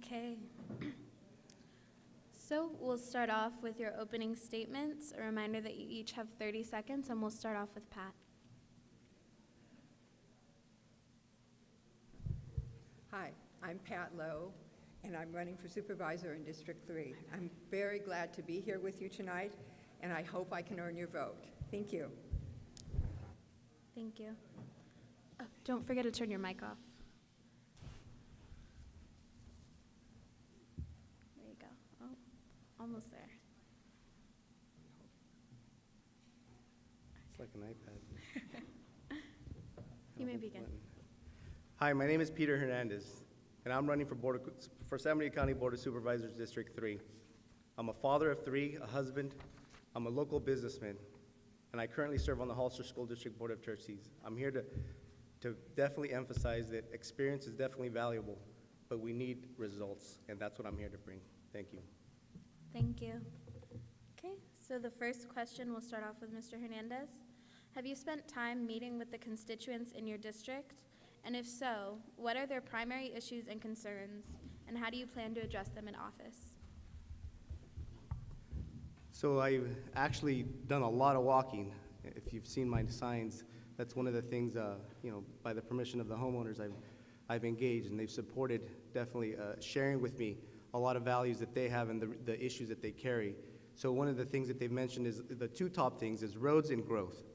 Okay. So we'll start off with your opening statements. A reminder that you each have 30 seconds, and we'll start off with Pat. Hi, I'm Pat Lowe, and I'm running for Supervisor in District 3. I'm very glad to be here with you tonight, and I hope I can earn your vote. Thank you. Thank you. Oh, don't forget to turn your mic off. There you go. Oh, almost there. It's like an iPad. You may begin. Hi, my name is Peter Hernandez, and I'm running for San Bernardino County Board of Supervisors, District 3. I'm a father of 3, a husband, I'm a local businessman, and I currently serve on the Hollister School District Board of Trustees. I'm here to definitely emphasize that experience is definitely valuable, but we need results, and that's what I'm here to bring. Thank you. Thank you. Okay, so the first question, we'll start off with Mr. Hernandez. Have you spent time meeting with the constituents in your district? And if so, what are their primary issues and concerns, and how do you plan to address them in office? So I've actually done a lot of walking. If you've seen my signs, that's one of the things, by the permission of the homeowners, I've engaged, and they've supported definitely sharing with me a lot of values that they have and the issues that they carry. So one of the things that they've mentioned is the 2 top things is roads and growth.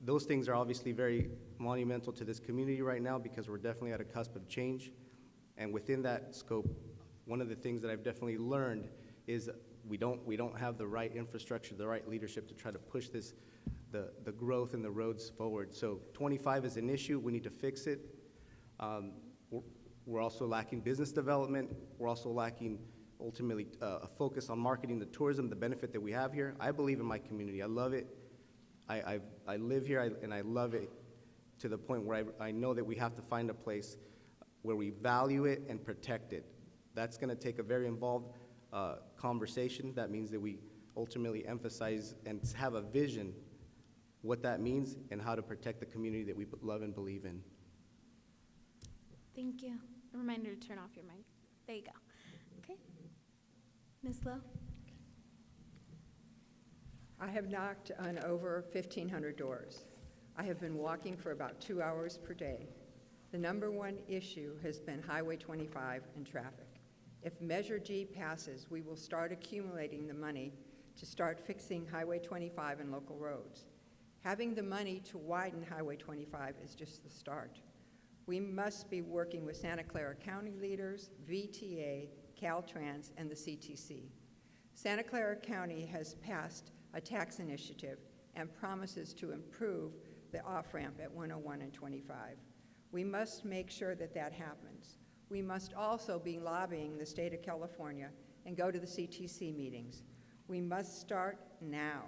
Those things are obviously very monumental to this community right now because we're definitely at a cusp of change. And within that scope, one of the things that I've definitely learned is we don't have the right infrastructure, the right leadership to try to push the growth and the roads forward. So 25 is an issue. We need to fix it. We're also lacking business development. We're also lacking ultimately a focus on marketing the tourism, the benefit that we have here. I believe in my community. I love it. I live here, and I love it to the point where I know that we have to find a place where we value it and protect it. That's going to take a very involved conversation. That means that we ultimately emphasize and have a vision what that means and how to protect the community that we love and believe in. Thank you. A reminder to turn off your mic. There you go. Okay. Ms. Lowe? I have knocked on over 1,500 doors. I have been walking for about 2 hours per day. The number one issue has been Highway 25 and traffic. If Measure G passes, we will start accumulating the money to start fixing Highway 25 and local roads. Having the money to widen Highway 25 is just the start. We must be working with Santa Clara County leaders, VTA, Caltrans, and the CTC. Santa Clara County has passed a tax initiative and promises to improve the off-ramp at 101 and 25. We must make sure that that happens. We must also be lobbying the state of California and go to the CTC meetings. We must start now,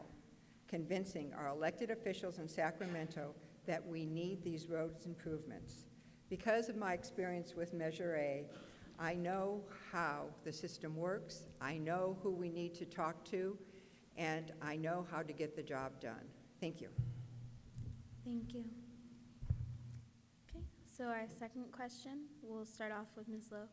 convincing our elected officials in Sacramento that we need these roads improvements. Because of my experience with Measure A, I know how the system works, I know who we need to talk to, and I know how to get the job done. Thank you. Thank you. Okay, so our second question, we'll start off with Ms. Lowe.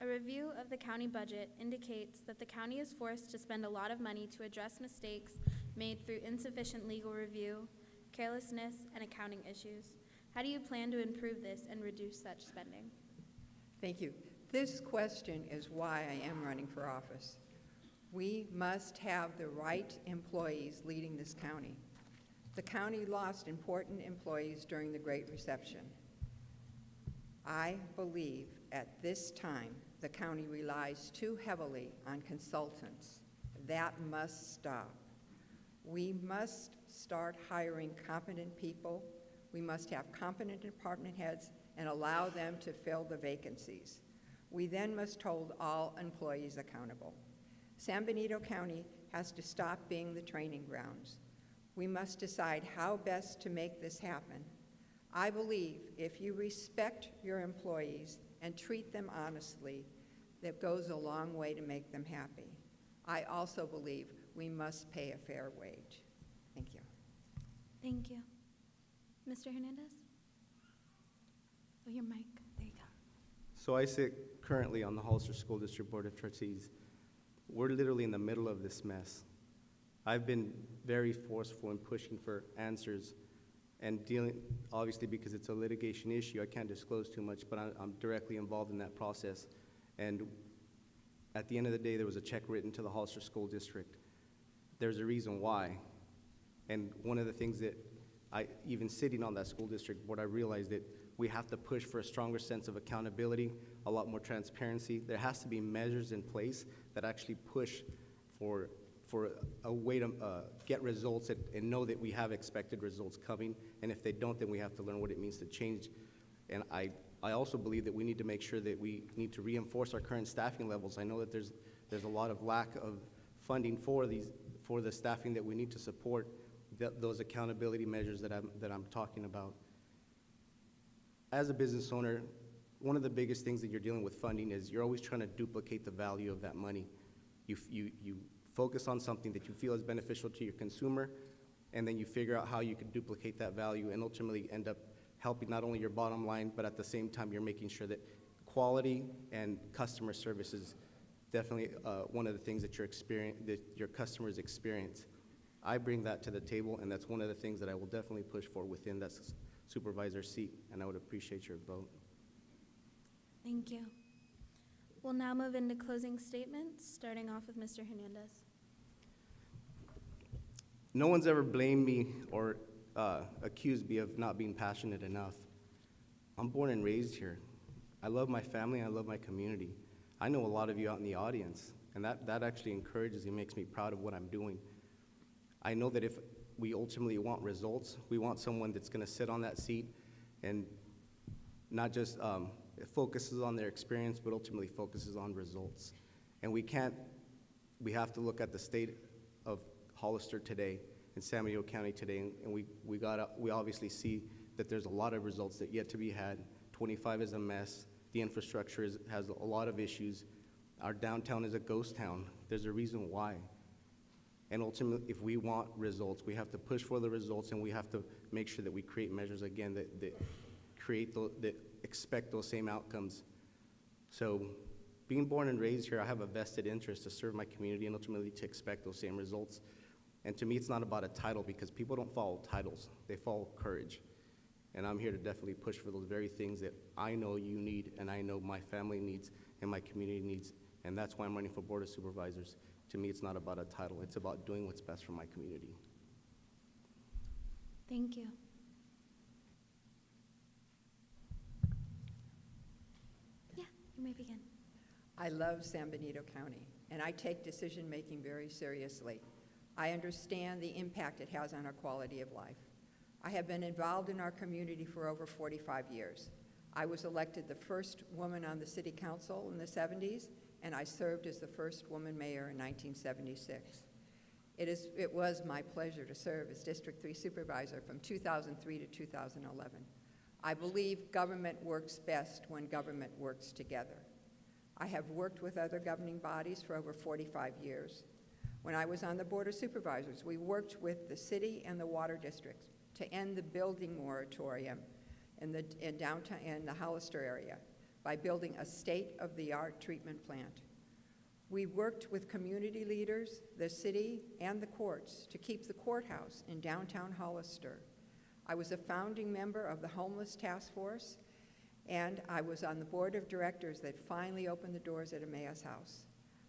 A review of the county budget indicates that the county is forced to spend a lot of money to address mistakes made through insufficient legal review, carelessness, and accounting issues. How do you plan to improve this and reduce such spending? Thank you. This question is why I am running for office. We must have the right employees leading this county. The county lost important employees during the Great Recession. I believe at this time the county relies too heavily on consultants. That must stop. We must start hiring competent people. We must have competent department heads and allow them to fill the vacancies. We then must hold all employees accountable. San Benito County has to stop being the training grounds. We must decide how best to make this happen. I believe if you respect your employees and treat them honestly, that goes a long way to make them happy. I also believe we must pay a fair wage. Thank you. Thank you. Mr. Hernandez? Oh, your mic. There you go. So I sit currently on the Hollister School District Board of Trustees. We're literally in the middle of this mess. I've been very forceful in pushing for answers and dealing, obviously because it's a litigation issue, I can't disclose too much, but I'm directly involved in that process. And at the end of the day, there was a check written to the Hollister School District. There's a reason why. And one of the things that even sitting on that school district board, I realized that we have to push for a stronger sense of accountability, a lot more transparency. There has to be measures in place that actually push for a way to get results and know that we have expected results coming. And if they don't, then we have to learn what it means to change. And I also believe that we need to make sure that we need to reinforce our current staffing levels. I know that there's a lot of lack of funding for the staffing that we need to support those accountability measures that I'm talking about. As a business owner, one of the biggest things that you're dealing with funding is you're always trying to duplicate the value of that money. You focus on something that you feel is beneficial to your consumer, and then you figure out how you can duplicate that value and ultimately end up helping not only your bottom line, but at the same time you're making sure that quality and customer service is definitely one of the things that your customers experience. I bring that to the table, and that's one of the things that I will definitely push for within that supervisor seat, and I would appreciate your vote. Thank you. We'll now move into closing statements, starting off with Mr. Hernandez. No one's ever blamed me or accused me of not being passionate enough. I'm born and raised here. I love my family, and I love my community. I know a lot of you out in the audience, and that actually encourages and makes me proud of what I'm doing. I know that if we ultimately want results, we want someone that's going to sit on that seat and not just focuses on their experience, but ultimately focuses on results. And we have to look at the state of Hollister today and San Benito County today, and we obviously see that there's a lot of results that yet to be had. 25 is a mess. The infrastructure has a lot of issues. Our downtown is a ghost town. There's a reason why. And ultimately, if we want results, we have to push for the results, and we have to make sure that we create measures, again, that expect those same outcomes. So being born and raised here, I have a vested interest to serve my community and ultimately to expect those same results. And to me, it's not about a title, because people don't follow titles. They follow courage. And I'm here to definitely push for those very things that I know you need, and I know my family needs, and my community needs. And that's why I'm running for Board of Supervisors. To me, it's not about a title. It's about doing what's best for my community. Thank you. Yeah, you may begin. I love San Benito County, and I take decision-making very seriously. I understand the impact it has on our quality of life. I have been involved in our community for over 45 years. I was elected the first woman on the city council in the 70s, and I served as the first woman mayor in 1976. It was my pleasure to serve as District 3 Supervisor from 2003 to 2011. I believe government works best when government works together. I have worked with other governing bodies for over 45 years. When I was on the Board of Supervisors, we worked with the city and the water districts to end the building moratorium in the Hollister area by building a state-of-the-art treatment plant. We worked with community leaders, the city, and the courts to keep the courthouse in downtown Hollister. I was a founding member of the Homeless Task Force, and I was on the board of directors that finally opened the doors at Emmaus House.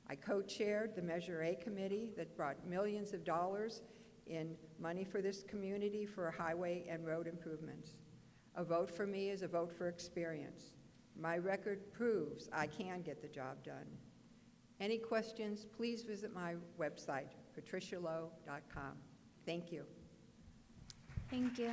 I co-chaired the Measure A committee that brought millions of dollars in money for this community for highway and road improvements. A vote for me is a vote for experience. My record proves I can get the job done. Any questions, please visit my website, patricialow.com. Thank you. Thank you.